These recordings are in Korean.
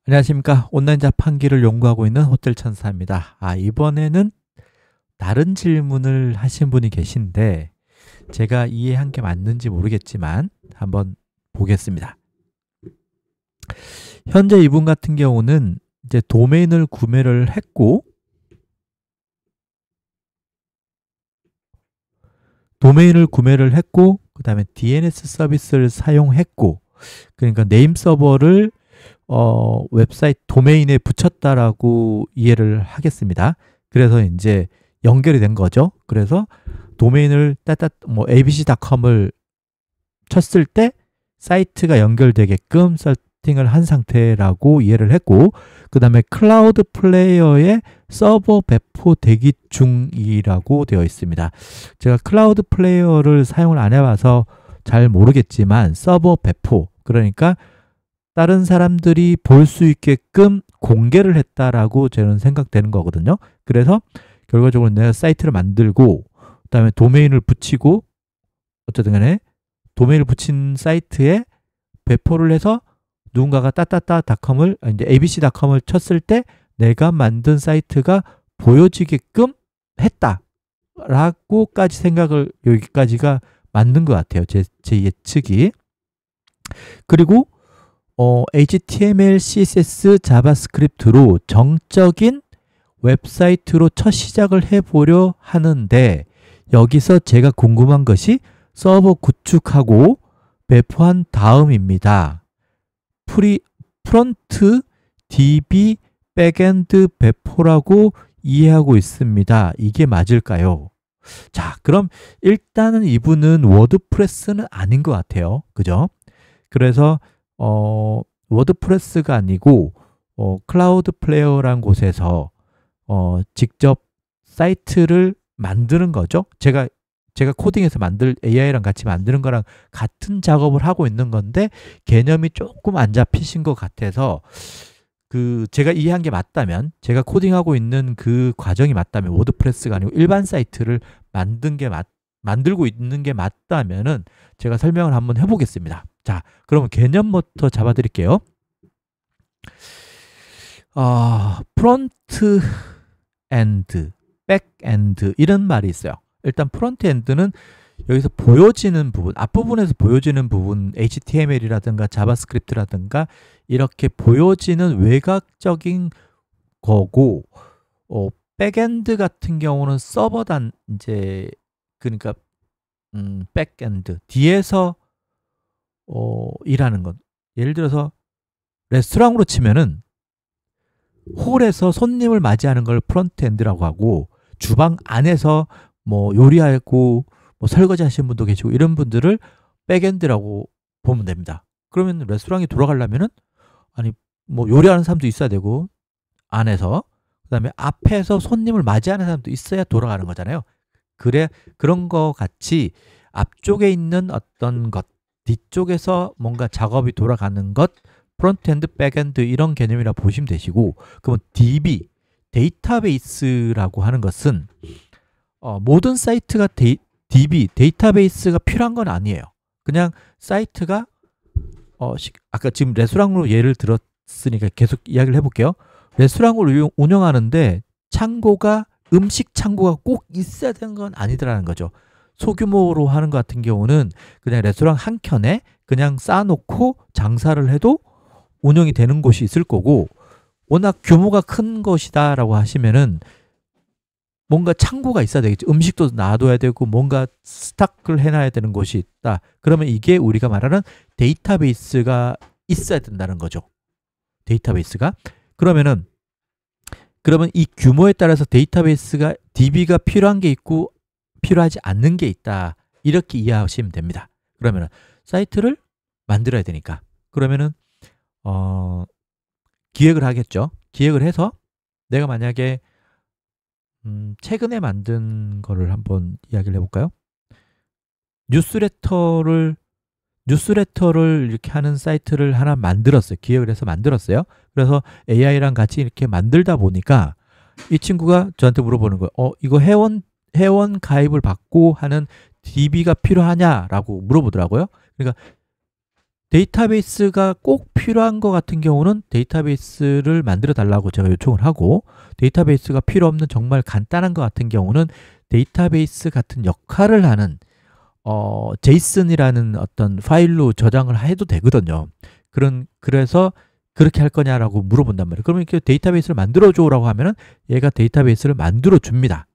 안녕하십니까. 온라인 자판기를 연구하고 있는 호텔 천사입니다. 이번에는 다른 질문을 하신 분이 계신데 제가 이해한 게 맞는지 모르겠지만 한번 보겠습니다. 현재 이분 같은 경우는 이제 도메인을 구매를 했고 그 다음에 DNS 서비스를 사용했고, 그러니까 네임 서버를 웹사이트 도메인에 붙였다라고 이해를 하겠습니다. 그래서 이제 연결이 된 거죠. 그래서 도메인을 abc.com을 쳤을 때 사이트가 연결되게끔 세팅을 한 상태라고 이해를 했고, 그 다음에 클라우드 플레이어에 서버 배포 대기 중이라고 되어 있습니다. 제가 클라우드 플레이어를 사용을 안 해봐서 잘 모르겠지만 서버 배포, 그러니까 다른 사람들이 볼 수 있게끔 공개를 했다라고 저는 생각되는 거거든요. 그래서 결과적으로 내가 사이트를 만들고 그 다음에 도메인을 붙이고, 어쨌든 간에 도메인을 붙인 사이트에 배포를 해서 누군가가 따따따닷컴을 이제 abc.com을 쳤을 때 내가 만든 사이트가 보여지게끔 했다라고까지 생각을, 여기까지가 맞는 것 같아요. 제 예측이. 그리고 HTML, CSS, 자바스크립트로 정적인 웹사이트로 첫 시작을 해보려 하는데, 여기서 제가 궁금한 것이 서버 구축하고 배포한 다음입니다. 프론트 DB 백엔드 배포라고 이해하고 있습니다. 이게 맞을까요? 자, 그럼 일단은 이분은 워드프레스는 아닌 것 같아요. 그죠? 그래서 워드프레스가 아니고 클라우드 플레이어라는 곳에서 직접 사이트를 만드는 거죠. 제가 코딩해서 AI랑 같이 만드는 거랑 같은 작업을 하고 있는 건데 개념이 조금 안 잡히신 것 같아서, 제가 이해한 게 맞다면, 제가 코딩하고 있는 그 과정이 맞다면, 워드프레스가 아니고 일반 사이트를 만들고 있는 게 맞다면은 제가 설명을 한번 해보겠습니다. 자, 그러면 개념부터 잡아드릴게요. 프론트 엔드, 백 엔드 이런 말이 있어요. 일단 프론트 엔드는 여기서 보여지는 부분, 앞부분에서 보여지는 부분, HTML이라든가 자바스크립트라든가 이렇게 보여지는 외곽적인 거고, 백엔드 같은 경우는 서버단, 이제 그러니까 백엔드 뒤에서 일하는 것. 예를 들어서 레스토랑으로 치면은 홀에서 손님을 맞이하는 걸 프론트 엔드라고 하고, 주방 안에서 뭐 요리하고 뭐 설거지 하시는 분도 계시고 이런 분들을 백엔드라고 보면 됩니다. 그러면 레스토랑이 돌아가려면은, 아니 뭐 요리하는 사람도 있어야 되고 안에서, 그 다음에 앞에서 손님을 맞이하는 사람도 있어야 돌아가는 거잖아요. 그런 거 같이 앞쪽에 있는 어떤 것, 뒤쪽에서 뭔가 작업이 돌아가는 것, 프론트엔드, 백엔드 이런 개념이라 보시면 되시고, 그러면 DB, 데이터베이스라고 하는 것은 모든 사이트가 DB, 데이터베이스가 필요한 건 아니에요. 그냥 사이트가 아까 지금 레스토랑으로 예를 들었으니까 계속 이야기를 해볼게요. 레스토랑을 운영하는데 음식 창고가 꼭 있어야 되는 건 아니더라는 거죠. 소규모로 하는 것 같은 경우는 그냥 레스토랑 한 켠에 그냥 쌓아놓고 장사를 해도 운영이 되는 곳이 있을 거고, 워낙 규모가 큰 것이다 라고 하시면은 뭔가 창고가 있어야 되겠죠. 음식도 놔둬야 되고 뭔가 스탁을 해놔야 되는 곳이 있다. 그러면 이게 우리가 말하는 데이터베이스가 있어야 된다는 거죠. 데이터베이스가. 그러면 이 규모에 따라서 데이터베이스가 DB가 필요한 게 있고 필요하지 않는 게 있다. 이렇게 이해하시면 됩니다. 그러면 사이트를 만들어야 되니까, 그러면은 기획을 하겠죠. 기획을 해서 내가 만약에 최근에 만든 거를 한번 이야기를 해볼까요? 뉴스레터를 이렇게 하는 사이트를 하나 만들었어요. 기획을 해서 만들었어요. 그래서 AI랑 같이 이렇게 만들다 보니까 이 친구가 저한테 물어보는 거예요. 이거 회원 가입을 받고 하는 DB가 필요하냐라고 물어보더라고요. 그러니까 데이터베이스가 꼭 필요한 것 같은 경우는 데이터베이스를 만들어 달라고 제가 요청을 하고, 데이터베이스가 필요 없는 정말 간단한 것 같은 경우는 데이터베이스 같은 역할을 하는 제이슨이라는 어떤 파일로 저장을 해도 되거든요. 그래서 그렇게 할 거냐라고 물어본단 말이에요. 그러면 이렇게 데이터베이스를 만들어 줘라고 하면은 얘가 데이터베이스를 만들어 줍니다.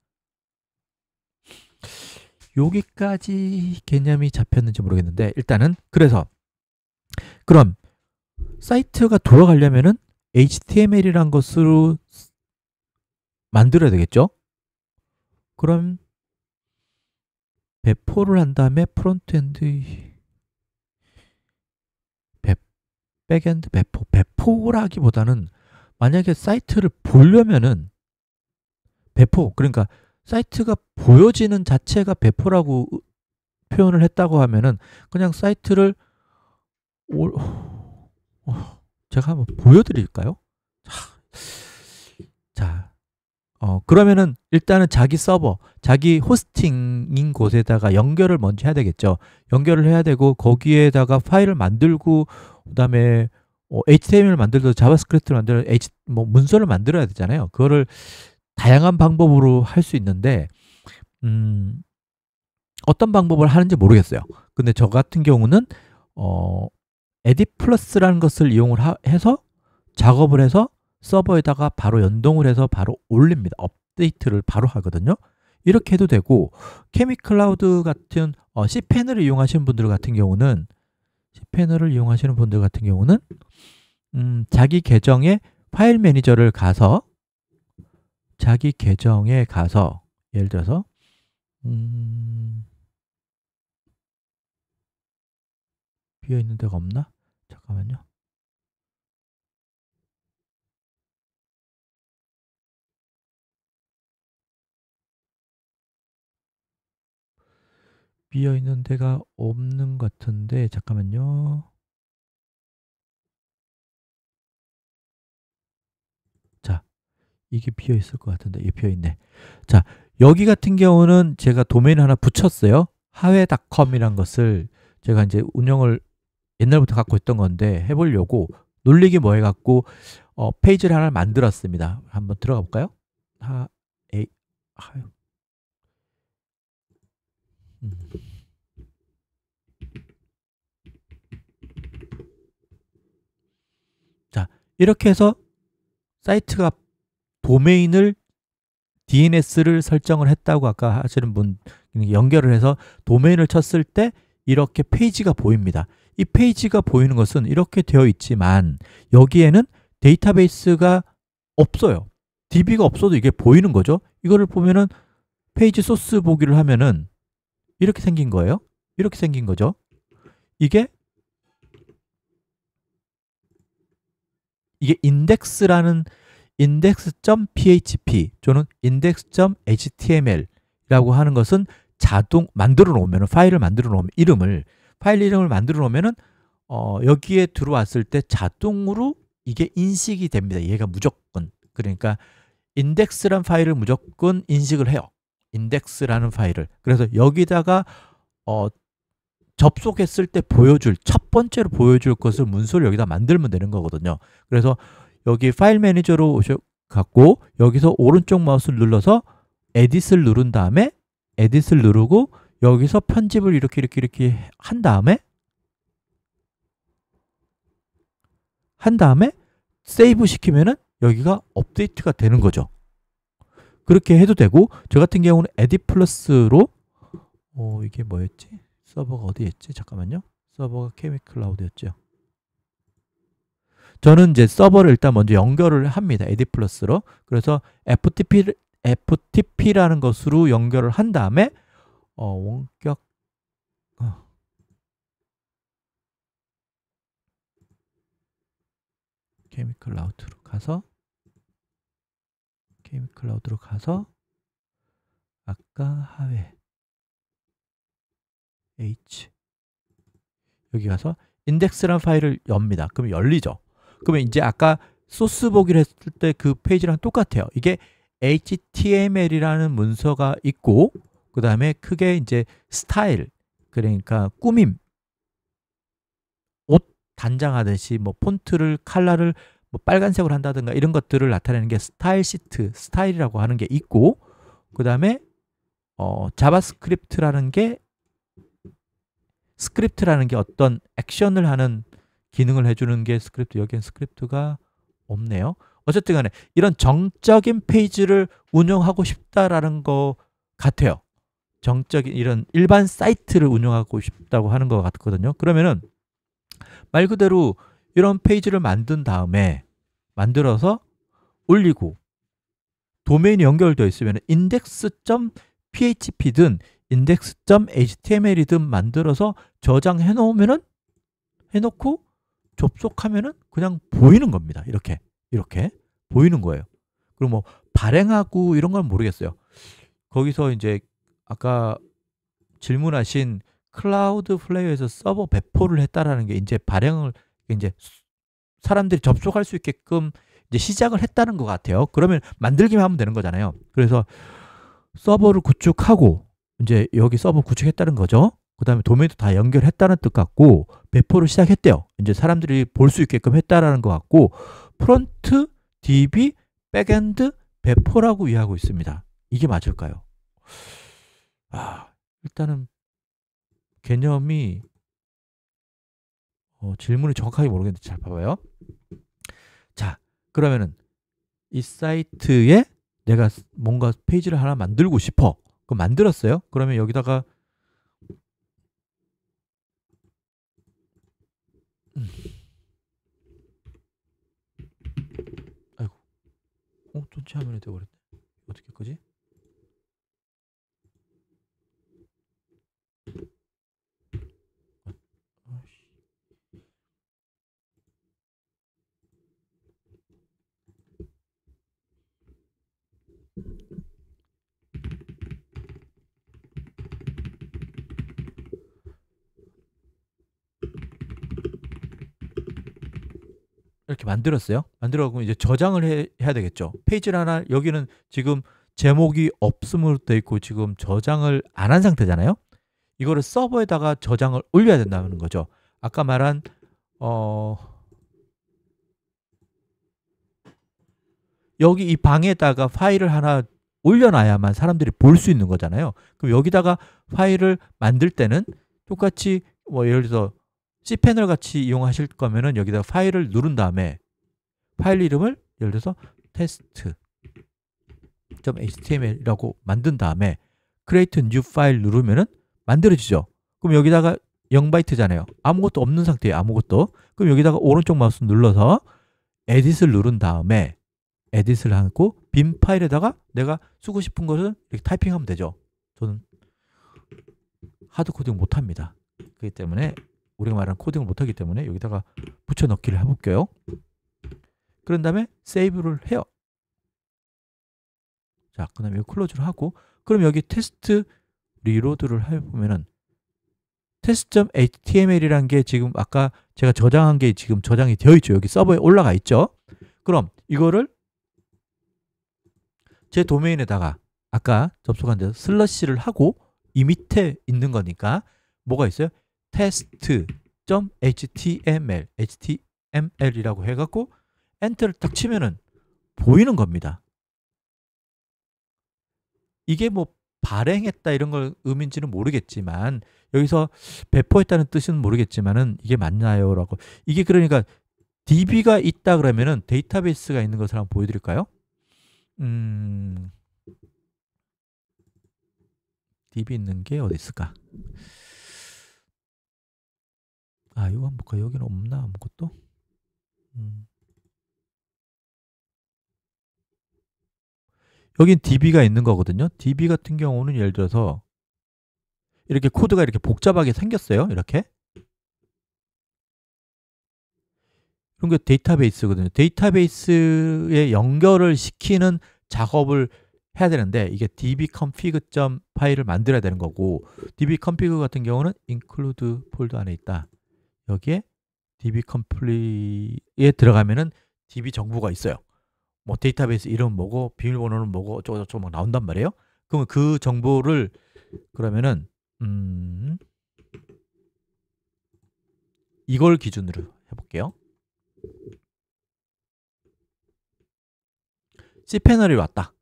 여기까지 개념이 잡혔는지 모르겠는데, 일단은 그래서 그럼 사이트가 돌아가려면은 HTML이란 것으로 만들어야 되겠죠? 그럼 배포를 한 다음에 프론트엔드, 백엔드 배포라기보다는 만약에 사이트를 보려면은 그러니까 사이트가 보여지는 자체가 배포라고 표현을 했다고 하면은 그냥 사이트를 제가 한번 보여드릴까요? 자, 그러면은 일단은 자기 서버, 자기 호스팅인 곳에다가 연결을 먼저 해야 되겠죠. 연결을 해야 되고 거기에다가 파일을 만들고, 그다음에 HTML을 만들고 자바스크립트를 만들어 문서를 만들어야 되잖아요. 그거를 다양한 방법으로 할 수 있는데 어떤 방법을 하는지 모르겠어요. 근데 저 같은 경우는 에딧 플러스라는 것을 이용을 해서 작업을 해서 서버에다가 바로 연동을 해서 바로 올립니다. 업데이트를 바로 하거든요. 이렇게 해도 되고, 케미클라우드 같은 cpan을 이용하시는 분들 같은 경우는 자기 계정의 파일 매니저를 가서 예를 들어서 비어 있는 데가 없나? 잠깐만요. 비어 있는 데가 없는 것 같은데, 잠깐만요. 자, 이게 비어 있을 것 같은데, 이게 비어 있네. 자, 여기 같은 경우는 제가 도메인 하나 붙였어요. 하웨닷컴이란 것을 제가 이제 운영을 옛날부터 갖고 있던 건데 해보려고 놀리기 뭐 해갖고 페이지를 하나 만들었습니다. 한번 들어가 볼까요? 자, 이렇게 해서 사이트가 도메인을 DNS를 설정을 했다고 아까 하시는 분 연결을 해서 도메인을 쳤을 때 이렇게 페이지가 보입니다. 이 페이지가 보이는 것은 이렇게 되어 있지만 여기에는 데이터베이스가 없어요. DB가 없어도 이게 보이는 거죠. 이거를 보면은 페이지 소스 보기를 하면은 이렇게 생긴 거예요. 이렇게 생긴 거죠. 이게 인덱스라는 index.php 또는 index.html이라고 하는 것은 자동 만들어 놓으면 파일 이름을 만들어 놓으면은 여기에 들어왔을 때 자동으로 이게 인식이 됩니다. 얘가 무조건. 그러니까 인덱스란 파일을 무조건 인식을 해요. 인덱스라는 파일을. 그래서 여기다가 접속했을 때 첫 번째로 보여줄 것을 문서를 여기다 만들면 되는 거거든요. 그래서 여기 파일 매니저로 오셔갖고 여기서 오른쪽 마우스를 눌러서 에딧을 누른 다음에 에딧을 누르고 여기서 편집을 이렇게 한 다음에 세이브 시키면은 여기가 업데이트가 되는 거죠. 그렇게 해도 되고, 저 같은 경우는 에딧 플러스로 이게 뭐였지? 서버가 어디였지? 잠깐만요. 서버가 케미클라우드였죠. 저는 이제 서버를 일단 먼저 연결을 합니다. 에딧 플러스로. 그래서 FTP라는 것으로 연결을 한 다음에 원격 케미클라우드로 가서 아까 하회 H 여기 가서 인덱스라는 파일을 엽니다. 그럼 열리죠. 그러면 이제 아까 소스 보기를 했을 때 그 페이지랑 똑같아요. 이게 HTML이라는 문서가 있고, 그 다음에 크게 이제 스타일, 그러니까 꾸밈, 옷 단장하듯이 뭐 폰트를 컬러를 뭐 빨간색으로 한다든가 이런 것들을 나타내는 게 스타일 시트, 스타일이라고 하는 게 있고, 그 다음에 자바스크립트라는 게 어떤 액션을 하는 기능을 해주는 게 스크립트. 여기엔 스크립트가 없네요. 어쨌든 간에 이런 정적인 페이지를 운영하고 싶다라는 거 같아요. 정적인 이런 일반 사이트를 운영하고 싶다고 하는 것 같거든요. 그러면은 말 그대로 이런 페이지를 만들어서 올리고 도메인이 연결되어 있으면 index.php든 index.html이든 만들어서 저장해 놓고 접속하면은 그냥 보이는 겁니다. 이렇게 보이는 거예요. 그리고 뭐 발행하고 이런 건 모르겠어요. 거기서 이제 아까 질문하신 클라우드 플레이어에서 서버 배포를 했다라는 게 이제 발행을 이제 사람들이 접속할 수 있게끔 이제 시작을 했다는 것 같아요. 그러면 만들기만 하면 되는 거잖아요. 그래서 서버를 구축하고 이제 여기 서버 구축했다는 거죠. 그 다음에 도메인도 다 연결했다는 뜻 같고 배포를 시작했대요. 이제 사람들이 볼 수 있게끔 했다라는 것 같고 프론트, DB, 백엔드, 배포라고 이해하고 있습니다. 이게 맞을까요? 일단은 개념이 질문을 정확하게 모르겠는데 잘 봐봐요. 자, 그러면은 이 사이트에 내가 뭔가 페이지를 하나 만들고 싶어. 그럼 만들었어요. 그러면 여기다가 아이고, 전체 화면이 되어버렸네. 어떻게 거지? 이렇게 만들었어요. 만들어가고 이제 저장을 해야 되겠죠. 페이지를 하나, 여기는 지금 제목이 없음으로 되어 있고 지금 저장을 안 한 상태잖아요. 이거를 서버에다가 저장을 올려야 된다는 거죠. 아까 말한 여기 이 방에다가 파일을 하나 올려놔야만 사람들이 볼 수 있는 거잖아요. 그럼 여기다가 파일을 만들 때는 똑같이 뭐 예를 들어서 cpanel 같이 이용하실 거면은 여기다가 파일을 누른 다음에 파일 이름을 예를 들어서 test.html이라고 만든 다음에 create new file 누르면은 만들어지죠. 그럼 여기다가 0바이트잖아요. 아무것도 없는 상태예요. 아무것도. 그럼 여기다가 오른쪽 마우스 눌러서 edit을 누른 다음에 edit을 하고 빈 파일에다가 내가 쓰고 싶은 것을 이렇게 타이핑하면 되죠. 저는 하드 코딩 못합니다. 그렇기 때문에 우리가 말하는 코딩을 못하기 때문에 여기다가 붙여넣기를 해볼게요. 그런 다음에 세이브를 해요. 자, 그 다음에 클로즈를 하고 그럼 여기 테스트 리로드를 해보면은 test.html이라는 게 지금 아까 제가 저장한 게 지금 저장이 되어 있죠. 여기 서버에 올라가 있죠. 그럼 이거를 제 도메인에다가 아까 접속한 데서 슬러시를 하고 이 밑에 있는 거니까 뭐가 있어요? test.html이라고 해갖고 엔터를 딱 치면은 보이는 겁니다. 이게 뭐 발행했다 이런 걸 의미인지는 모르겠지만 여기서 배포했다는 뜻은 모르겠지만은 이게 맞나요? 라고. 이게 그러니까 DB가 있다 그러면은 데이터베이스가 있는 것을 한번 보여드릴까요? DB 있는 게 어디 있을까? 이거 한번 볼까? 여기는 없나? 아무것도? 여긴 DB가 있는 거거든요. DB 같은 경우는 예를 들어서 이렇게 코드가 이렇게 복잡하게 생겼어요. 이렇게. 그런 게 데이터베이스거든요. 데이터베이스에 연결을 시키는 작업을 해야 되는데 이게 dbconfig 파일을 만들어야 되는 거고 dbconfig 같은 경우는 include 폴더 안에 있다. 여기에 dbcomplete에 들어가면은 db 정보가 있어요. 뭐 데이터베이스 이름 뭐고 비밀번호는 뭐고 어쩌고저쩌고 막 나온단 말이에요. 그러면 그 정보를 그러면은 이걸 기준으로 해볼게요. cPanel이 왔다.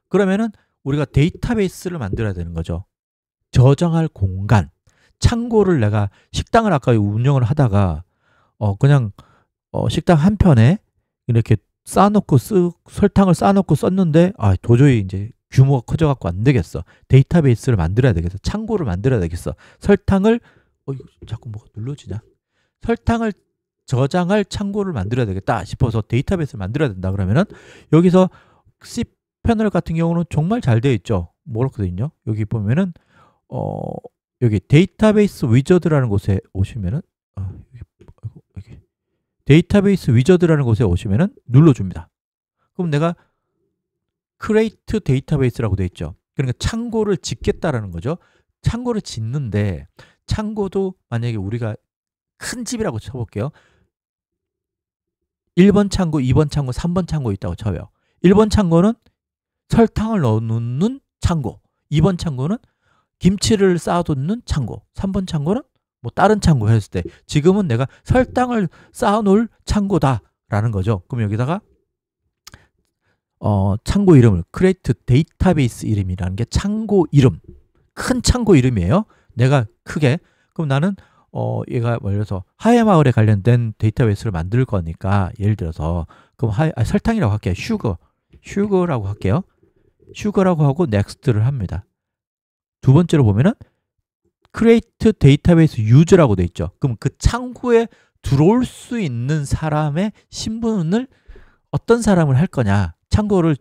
그러면은 우리가 데이터베이스를 만들어야 되는 거죠. 저장할 공간, 창고를 내가 식당을 아까 운영을 하다가 그냥 식당 한편에 이렇게 쌓아놓고 설탕을 쌓아놓고 썼는데 도저히 이제 규모가 커져갖고 안 되겠어. 데이터베이스를 만들어야 되겠어. 창고를 만들어야 되겠어. 설탕을 이거 자꾸 뭐가 눌러지냐? 설탕을 저장할 창고를 만들어야 되겠다 싶어서 데이터베이스를 만들어야 된다. 그러면은 여기서 cPanel 같은 경우는 정말 잘 되어 있죠. 뭐렇거든요. 여기 보면은 여기 데이터베이스 위저드라는 곳에 오시면은 여기 데이터베이스 위저드라는 곳에 오시면은 눌러줍니다. 그럼 내가 create 데이터베이스라고 되어 있죠. 그러니까 창고를 짓겠다라는 거죠. 창고를 짓는데 창고도 만약에 우리가 큰 집이라고 쳐볼게요. 1번 창고, 2번 창고, 3번 창고 있다고 쳐요. 1번 창고는 설탕을 넣어놓는 창고, 2번 창고는 김치를 쌓아두는 창고, 3번 창고는 뭐 다른 창고 했을 때 지금은 내가 설탕을 쌓아놓을 창고다라는 거죠. 그럼 여기다가 창고 이름을 create 데이터베이스 이름이라는 게 창고 이름, 큰 창고 이름이에요. 내가 크게 그럼 나는 얘가 예를 들어서 하회마을에 관련된 데이터베이스를 만들 거니까 예를 들어서 그럼 설탕이라고 할게요. 슈거라고 할게요. 슈거라고 하고 next를 합니다. 두 번째로 보면은 create 데이터베이스 user라고 돼 있죠. 그럼 그 창구에 들어올 수 있는 사람의 신분을 어떤 사람을 할 거냐, 창고를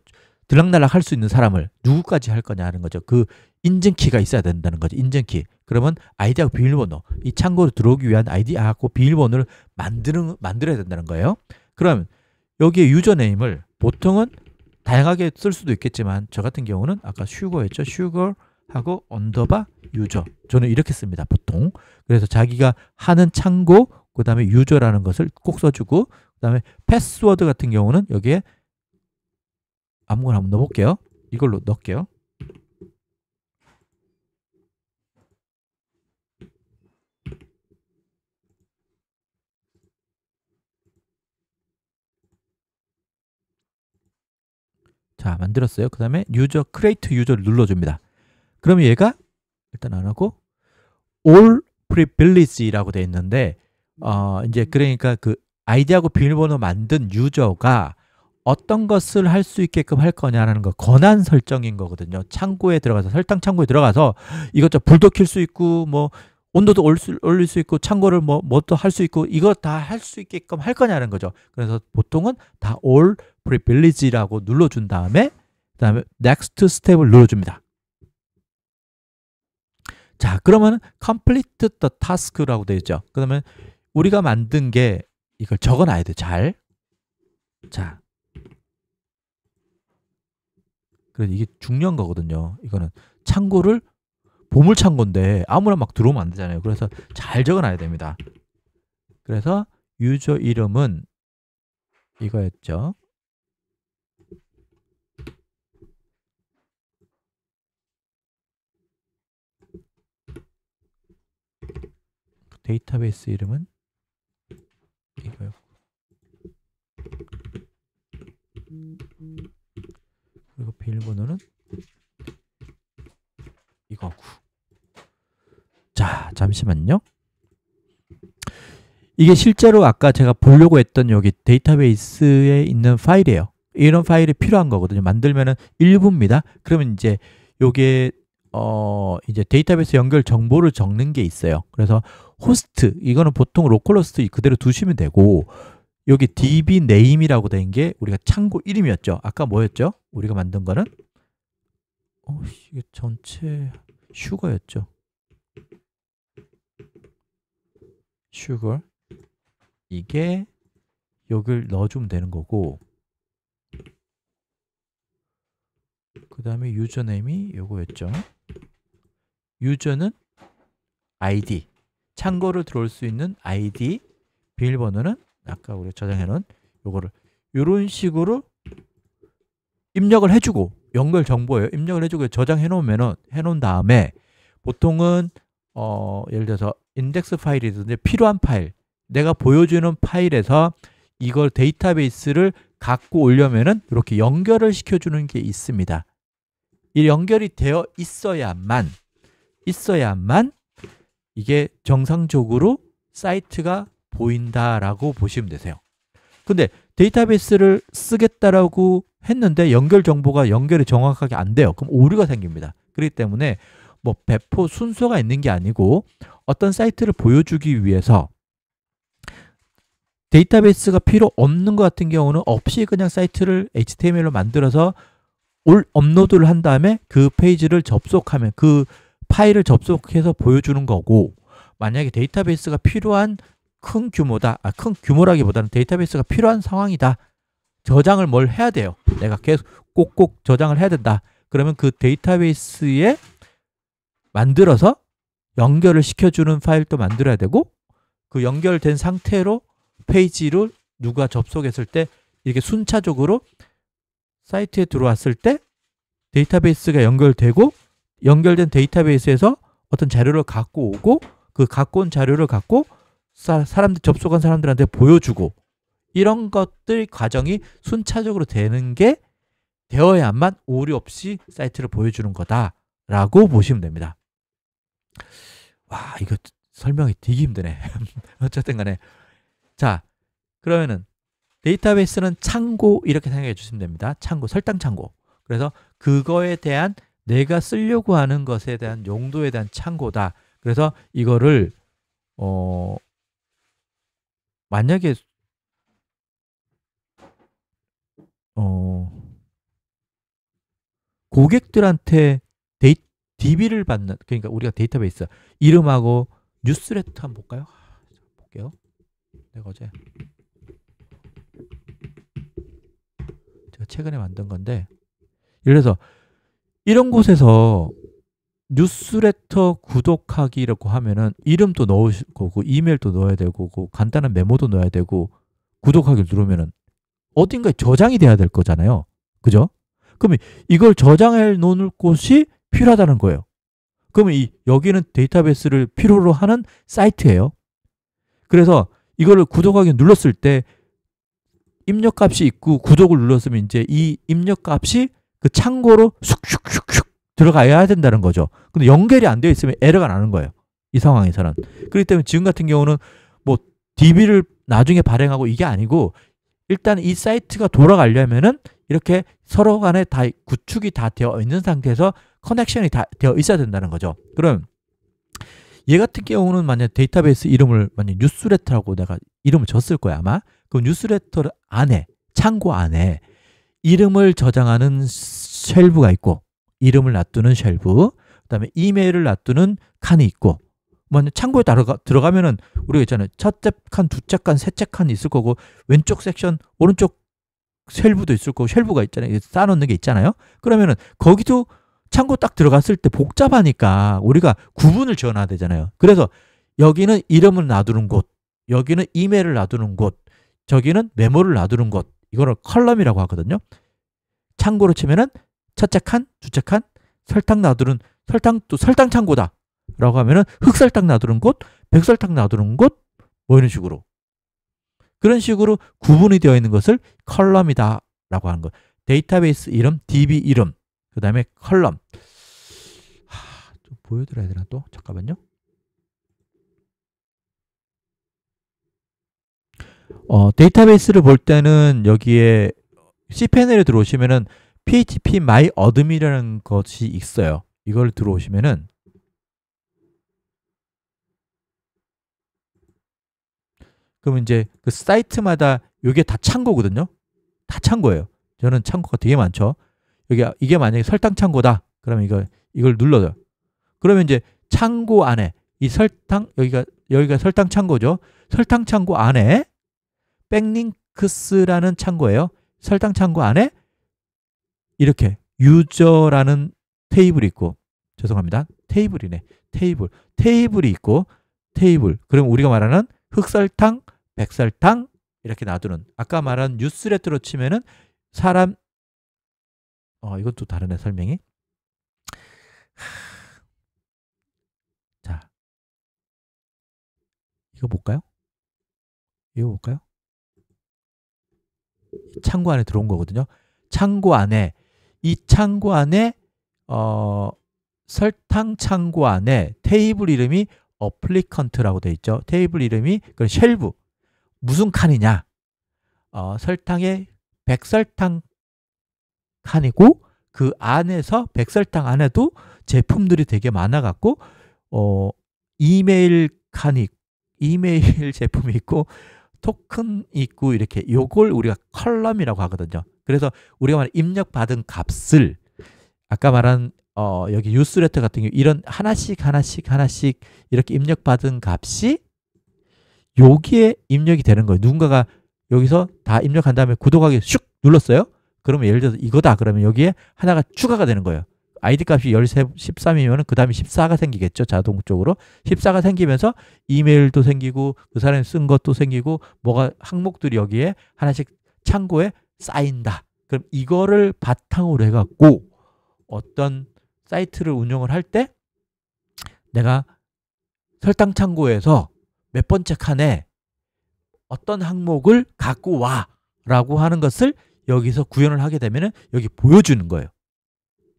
들락날락 할 수 있는 사람을 누구까지 할 거냐 하는 거죠. 그 인증키가 있어야 된다는 거죠. 인증키. 그러면 아이디하고 비밀번호, 이 창고로 들어오기 위한 아이디하고 비밀번호를 만들어야 된다는 거예요. 그럼 여기에 유저네임을 보통은 다양하게 쓸 수도 있겠지만 저 같은 경우는 아까 슈거였죠. 슈거하고 언더바 유저. 저는 이렇게 씁니다. 보통. 그래서 자기가 하는 창고, 그 다음에 유저라는 것을 꼭 써주고, 그 다음에 패스워드 같은 경우는 여기에 아무거나 한번 넣어볼게요. 이걸로 넣을게요. 자, 만들었어요. 그 다음에 유저, create 유저를 눌러줍니다. 그러면 얘가 일단 안 하고 all privilege라고 되어 있는데 이제 그러니까 그 아이디하고 비밀번호 만든 유저가 어떤 것을 할 수 있게끔 할 거냐라는 거 권한 설정인 거거든요. 창고에 들어가서 설탕 창고에 들어가서 이것저것 불도 켤 수 있고 뭐 온도도 올릴 수 있고 창고를 뭐도 할 수 있고 이거 다 할 수 있게끔 할 거냐는 거죠. 그래서 보통은 다 all privilege라고 눌러준 다음에 그다음에 next 스텝을 눌러줍니다. 자, 그러면 complete the task라고 되어 있죠. 그러면 우리가 만든 게 이걸 적어놔야 돼. 잘. 자, 그래서 이게 중요한 거거든요. 이거는 창고를 보물 창고인데 아무나 막 들어오면 안 되잖아요. 그래서 잘 적어놔야 됩니다. 그래서 유저 이름은 이거였죠. 데이터베이스 이름은 이거였고, 그리고 비밀번호는 이거고. 자, 잠시만요. 이게 실제로 아까 제가 보려고 했던 여기 데이터베이스에 있는 파일이에요. 이런 파일이 필요한 거거든요. 만들면은 1부입니다. 그러면 이제 요게 이제 데이터베이스 연결 정보를 적는 게 있어요. 그래서 호스트, 이거는 보통 로컬호스트 그대로 두시면 되고, 여기 db name이라고 된 게 우리가 창고 이름이었죠. 아까 뭐였죠? 우리가 만든 거는 이게 전체 슈거였죠. 슈거. 이게 여기를 넣어주면 되는 거고, 그 다음에 유저네임이 요거였죠. 유저는 ID, 창고를 들어올 수 있는 ID, 비밀번호는 아까 우리가 저장해놓은 요거를 요런 식으로 입력을 해주고, 연결 정보예요. 입력을 해주고 저장해놓으면은 해놓은 다음에 보통은 예를 들어서 인덱스 파일이든지 필요한 파일, 내가 보여주는 파일에서 이걸 데이터베이스를 갖고 오려면은 이렇게 연결을 시켜주는 게 있습니다. 이 연결이 되어 있어야만 이게 정상적으로 사이트가 보인다라고 보시면 되세요. 근데 데이터베이스를 쓰겠다라고 했는데 연결 정보가 연결이 정확하게 안 돼요. 그럼 오류가 생깁니다. 그렇기 때문에 뭐 배포 순서가 있는 게 아니고 어떤 사이트를 보여주기 위해서 데이터베이스가 필요 없는 것 같은 경우는 없이 그냥 사이트를 HTML로 만들어서 업로드를 한 다음에 그 페이지를 접속하면 그 파일을 접속해서 보여주는 거고, 만약에 데이터베이스가 필요한 큰 규모다, 큰 규모라기보다는 데이터베이스가 필요한 상황이다, 저장을 뭘 해야 돼요. 내가 계속 꼭꼭 저장을 해야 된다. 그러면 그 데이터베이스에 만들어서 연결을 시켜주는 파일도 만들어야 되고, 그 연결된 상태로 페이지를 누가 접속했을 때 이렇게 순차적으로 사이트에 들어왔을 때 데이터베이스가 연결되고, 연결된 데이터베이스에서 어떤 자료를 갖고 오고, 그 갖고 온 자료를 갖고 접속한 사람들한테 보여주고, 이런 것들 과정이 순차적으로 되는 게 되어야만 오류 없이 사이트를 보여주는 거다라고 보시면 됩니다. 와, 이거 설명이 되게 힘드네. 어쨌든 간에. 자, 그러면은 데이터베이스는 창고 이렇게 생각해 주시면 됩니다. 창고, 설탕 창고. 그래서 그거에 대한 내가 쓰려고 하는 것에 대한 용도에 대한 창고다. 그래서 이거를 만약에 고객들한테 DB를 받는, 그러니까 우리가 데이터베이스 이름하고 뉴스레터 한번 볼까요? 볼게요. 내가 어제 제가 최근에 만든 건데, 예를 들어서 이런 곳에서 뉴스레터 구독하기라고 하면은 이름도 넣으실 거고 이메일도 넣어야 되고 간단한 메모도 넣어야 되고, 구독하기를 누르면은 어딘가에 저장이 돼야 될 거잖아요. 그죠? 그러면 이걸 저장해 놓을 곳이 필요하다는 거예요. 그러면 여기는 데이터베이스를 필요로 하는 사이트예요. 그래서 이거를 구독하기 눌렀을 때 입력값이 있고 구독을 눌렀으면 이제 이 입력값이 그 창고로 슉슉슉슉 들어가야 된다는 거죠. 근데 연결이 안 되어 있으면 에러가 나는 거예요. 이 상황에서는. 그렇기 때문에 지금 같은 경우는 뭐 DB를 나중에 발행하고 이게 아니고, 일단 이 사이트가 돌아가려면은 이렇게 서로 간에 다 구축이 다 되어 있는 상태에서 커넥션이 다 되어 있어야 된다는 거죠. 그럼 얘 같은 경우는 만약 데이터베이스 이름을 만약 뉴스레터라고 내가 이름을 줬을 거야 아마. 그 뉴스레터 안에, 창고 안에 이름을 저장하는 쉘브가 있고, 이름을 놔두는 쉘브, 그 다음에 이메일을 놔두는 칸이 있고, 만약 창고에 들어가면은 우리가 있잖아요. 첫째 칸, 둘째 칸, 셋째 칸이 있을 거고, 왼쪽 섹션, 오른쪽 쉘브도 있을 거고, 쉘브가 있잖아요. 쌓아놓는 게 있잖아요. 그러면은 거기도 창고 딱 들어갔을 때 복잡하니까 우리가 구분을 지어놔야 되잖아요. 그래서 여기는 이름을 놔두는 곳, 여기는 이메일을 놔두는 곳, 저기는 메모를 놔두는 곳, 이거를 컬럼이라고 하거든요. 창고로 치면은 첫째 칸, 둘째 칸, 설탕 놔두는, 설탕도 설탕 창고다 라고 하면은 흑설탕 놔두는 곳, 백설탕 놔두는 곳, 뭐 이런 식으로, 그런 식으로 구분이 되어 있는 것을 컬럼이다 라고 하는 거. 데이터베이스 이름, DB 이름, 그 다음에 컬럼. 좀 보여드려야 되나 또? 잠깐만요. 데이터베이스를 볼 때는 여기에 cPanel에 들어오시면은 PHP My Admin이라는 것이 있어요. 이걸 들어오시면은 그럼 이제 그 사이트마다 이게 다 창고거든요. 다 창고예요. 저는 창고가 되게 많죠. 이게 만약에 설탕 창고다. 그러면 이걸 눌러요. 그러면 이제 창고 안에 이 설탕, 여기가 설탕 창고죠. 설탕 창고 안에 백링크스라는 창고예요. 설탕 창고 안에 이렇게 유저라는 테이블이 있고, 죄송합니다. 테이블이네. 테이블이 있고, 테이블. 그럼 우리가 말하는 흑설탕, 백설탕 이렇게 놔두는, 아까 말한 뉴스레터로 치면은 사람, 이건 또 다르네 설명이. 자, 이거 볼까요? 이거 볼까요? 창구 안에 들어온 거거든요. 창구 안에, 이 창구 안에 설탕 창구 안에 테이블 이름이 어플리컨트라고 되어 있죠. 테이블 이름이 그 쉘브. 무슨 칸이냐? 설탕의 백설탕 칸이고, 그 안에서 백설탕 안에도 제품들이 되게 많아 갖고 이메일 칸이, 이메일 제품이 있고 토큰 있고, 이렇게 요걸 우리가 컬럼이라고 하거든요. 그래서 우리가 말한 입력받은 값을, 아까 말한 여기 뉴스레터 같은 경우 이런 하나씩 이렇게 입력받은 값이 여기에 입력이 되는 거예요. 누군가가 여기서 다 입력한 다음에 구독하기 슉 눌렀어요. 그러면 예를 들어서 이거다 그러면 여기에 하나가 추가가 되는 거예요. 아이디 값이 13이면 그 다음에 14가 생기겠죠. 자동적으로 14가 생기면서 이메일도 생기고 그 사람이 쓴 것도 생기고 뭐가 항목들이 여기에 하나씩 창고에 쌓인다. 그럼 이거를 바탕으로 해갖고 어떤 사이트를 운영을 할 때 내가 설탕 창고에서 몇 번째 칸에 어떤 항목을 갖고 와 라고 하는 것을 여기서 구현을 하게 되면 여기 보여주는 거예요.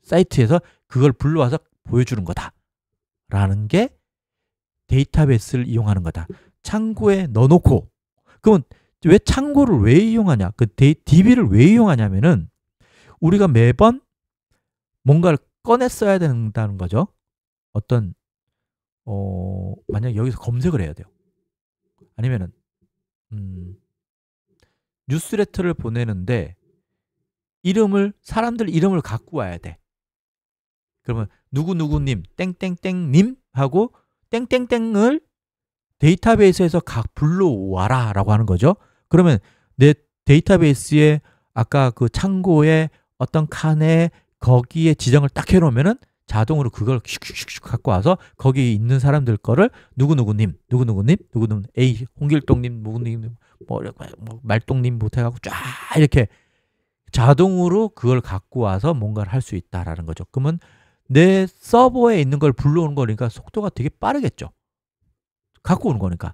사이트에서 그걸 불러와서 보여주는 거다 라는 게 데이터베이스를 이용하는 거다. 창고에 넣어놓고, 그러면 왜 창고를 왜 이용하냐, 그 DB를 왜 이용하냐면은 우리가 매번 뭔가를 꺼내 써야 된다는 거죠. 어떤 만약 여기서 검색을 해야 돼요. 아니면은 뉴스레터를 보내는데 사람들 이름을 갖고 와야 돼. 그러면 누구누구님 땡땡땡님 하고 땡땡땡을 데이터베이스에서 각 불러와라 라고 하는 거죠. 그러면 내 데이터베이스에 아까 그 창고에 어떤 칸에 거기에 지정을 딱 해놓으면은 자동으로 그걸 슉슉슉 갖고 와서 거기 있는 사람들 거를 누구누구님 A 홍길동님 누구님 뭐 말동님 못해갖고 쫙 이렇게 자동으로 그걸 갖고 와서 뭔가를 할 수 있다라는 거죠. 그러면 내 서버에 있는 걸 불러오는 거니까 속도가 되게 빠르겠죠. 갖고 오는 거니까.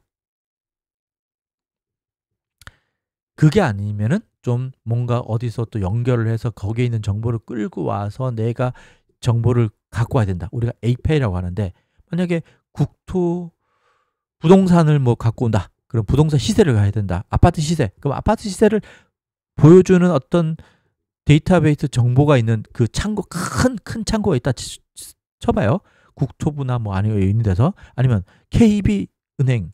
그게 아니면은 좀 뭔가 어디서 또 연결을 해서 거기에 있는 정보를 끌고 와서 내가 정보를 갖고 와야 된다. 우리가 API라고 하는데, 만약에 국토 부동산을 뭐 갖고 온다. 그럼 부동산 시세를 가야 된다. 아파트 시세. 그럼 아파트 시세를 보여주는 어떤 데이터베이스 정보가 있는 그 창고, 큰 창고가 있다 쳐봐요. 국토부나 뭐 아니면 있는 데서, 아니면 KB은행,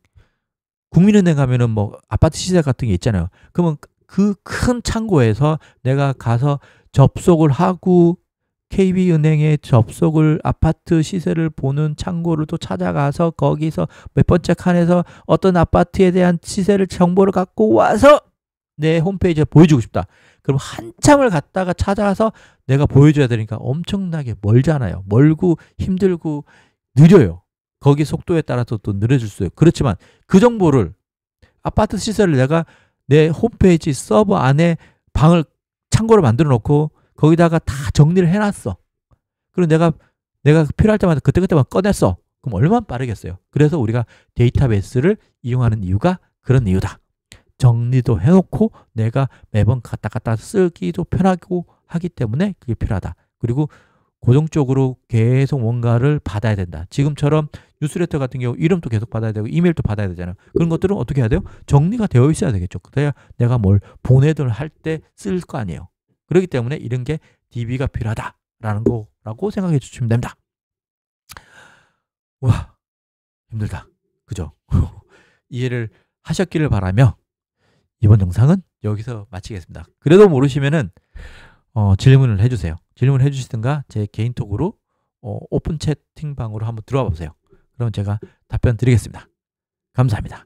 국민은행 가면은 뭐 아파트 시세 같은 게 있잖아요. 그러면 그 큰 창고에서 내가 가서 접속을 하고 KB은행에 접속을, 아파트 시세를 보는 창고를 또 찾아가서 거기서 몇 번째 칸에서 어떤 아파트에 대한 시세를 정보를 갖고 와서 내 홈페이지에 보여주고 싶다. 그럼 한참을 갔다가 찾아서 내가 보여줘야 되니까 엄청나게 멀잖아요. 멀고 힘들고 느려요. 거기 속도에 따라서 또 느려질 수 있어요. 그렇지만 그 정보를, 아파트 시세를 내가 내 홈페이지 서버 안에 창고를 만들어 놓고 거기다가 다 정리를 해놨어. 그리고 내가 필요할 때마다 그때그때만 꺼냈어. 그럼 얼마나 빠르겠어요. 그래서 우리가 데이터베이스를 이용하는 이유가 그런 이유다. 정리도 해놓고 내가 매번 갔다 쓰기도 편하고 하기 때문에 그게 필요하다. 그리고 고정적으로 계속 뭔가를 받아야 된다. 지금처럼 뉴스레터 같은 경우 이름도 계속 받아야 되고 이메일도 받아야 되잖아요. 그런 것들은 어떻게 해야 돼요? 정리가 되어 있어야 되겠죠. 그래야 내가 뭘 보내든 할 때 쓸 거 아니에요. 그렇기 때문에 이런 게 DB가 필요하다라는 거라고 생각해 주시면 됩니다. 와, 힘들다. 그죠? 이해를 하셨기를 바라며 이번 영상은 여기서 마치겠습니다. 그래도 모르시면은 질문을 해주세요. 질문을 해주시든가 제 개인톡으로 오픈 채팅방으로 한번 들어와 보세요. 그럼 제가 답변 드리겠습니다. 감사합니다.